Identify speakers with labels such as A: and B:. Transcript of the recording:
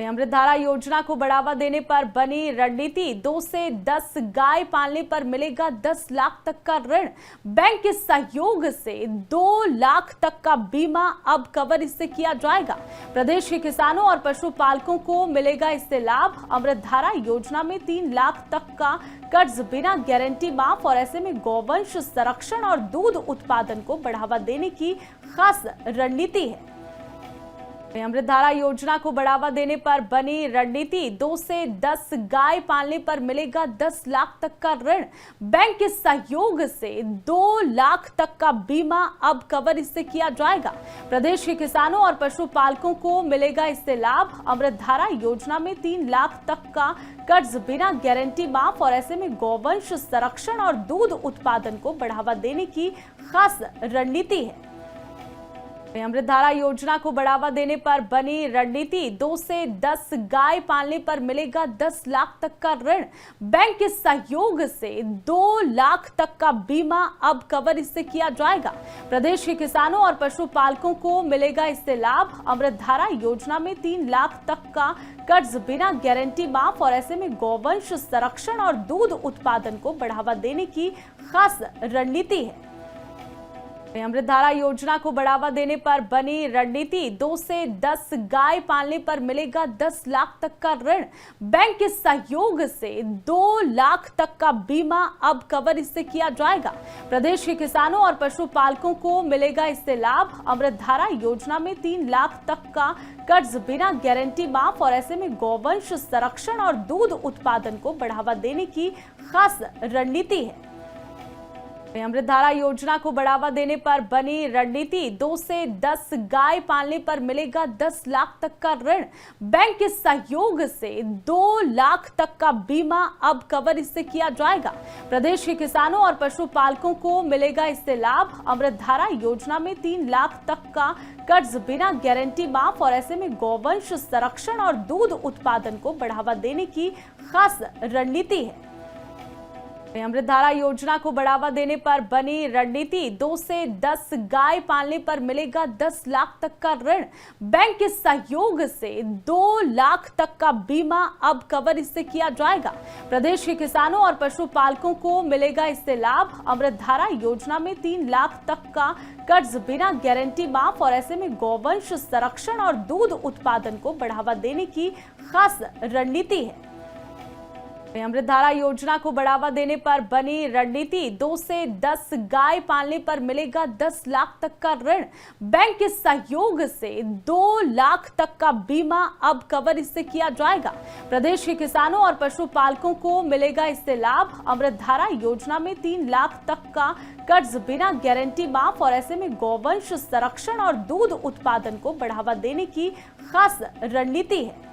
A: अमृतधारा योजना को बढ़ावा देने पर बनी रणनीति। 2 से 10 गाय पालने पर मिलेगा 10 लाख तक का ऋण। बैंक के सहयोग से 2 लाख तक का बीमा अब कवर इससे किया जाएगा। प्रदेश के किसानों और पशुपालकों को मिलेगा इससे लाभ। अमृतधारा योजना में 3 लाख तक का कर्ज बिना गारंटी माफ और ऐसे में गौवंश संरक्षण और दूध उत्पादन को बढ़ावा देने की खास रणनीति है। अमृतधारा योजना को बढ़ावा देने पर बनी रणनीति। 2 से 10 गाय पालने पर मिलेगा 10 लाख तक का ऋण। बैंक के सहयोग से 2 लाख तक का बीमा अब कवर इससे किया जाएगा। प्रदेश के किसानों और पशुपालकों को मिलेगा इससे लाभ। अमृतधारा योजना में 3 लाख तक का कर्ज बिना गारंटी माफ और ऐसे में गौवंश संरक्षण और दूध उत्पादन को बढ़ावा देने की खास रणनीति है। अमृतधारा योजना को बढ़ावा देने पर बनी रणनीति। 2 से 10 गाय पालने पर मिलेगा 10 लाख तक का ऋण। बैंक के सहयोग से 2 लाख तक का बीमा अब कवर इससे किया जाएगा। प्रदेश के किसानों और पशुपालकों को मिलेगा इससे लाभ। अमृतधारा योजना में 3 लाख तक का कर्ज बिना गारंटी माफ और ऐसे में गौवंश संरक्षण और दूध उत्पादन को बढ़ावा देने की खास रणनीति है। अमृतधारा योजना को बढ़ावा देने पर बनी रणनीति। 2 से 10 गाय पालने पर मिलेगा 10 लाख तक का ऋण। बैंक के सहयोग से 2 लाख तक का बीमा अब कवर इससे किया जाएगा। प्रदेश के किसानों और पशुपालकों को मिलेगा इससे लाभ। अमृतधारा योजना में 3 लाख तक का कर्ज बिना गारंटी माफ और ऐसे में गौवंश संरक्षण और दूध उत्पादन को बढ़ावा देने की खास रणनीति है। अमृतधारा योजना को बढ़ावा देने पर बनी रणनीति। 2 से 10 गाय पालने पर मिलेगा 10 लाख तक का ऋण। बैंक के सहयोग से 2 लाख तक का बीमा अब कवर इससे किया जाएगा। प्रदेश के किसानों और पशुपालकों को मिलेगा इससे लाभ। अमृतधारा योजना में 3 लाख तक का कर्ज बिना गारंटी माफ और ऐसे में गौवंश संरक्षण और दूध उत्पादन को बढ़ावा देने की खास रणनीति है। अमृतधारा योजना को बढ़ावा देने पर बनी रणनीति। 2 से 10 गाय पालने पर मिलेगा 10 लाख तक का ऋण। बैंक के सहयोग से 2 लाख तक का बीमा अब कवर इससे किया जाएगा। प्रदेश के किसानों और पशुपालकों को मिलेगा इससे लाभ। अमृतधारा योजना में 3 लाख तक का कर्ज बिना गारंटी माफ और ऐसे में गौवंश संरक्षण और दूध उत्पादन को बढ़ावा देने की खास रणनीति है। अमृतधारा योजना को बढ़ावा देने पर बनी रणनीति। 2 से 10 गाय पालने पर मिलेगा 10 लाख तक का ऋण। बैंक के सहयोग से 2 लाख तक का बीमा अब कवर इससे किया जाएगा। प्रदेश के किसानों और पशुपालकों को मिलेगा इससे लाभ। अमृतधारा योजना में 3 लाख तक का कर्ज बिना गारंटी माफ और ऐसे में गौवंश संरक्षण और दूध उत्पादन को बढ़ावा देने की खास रणनीति है।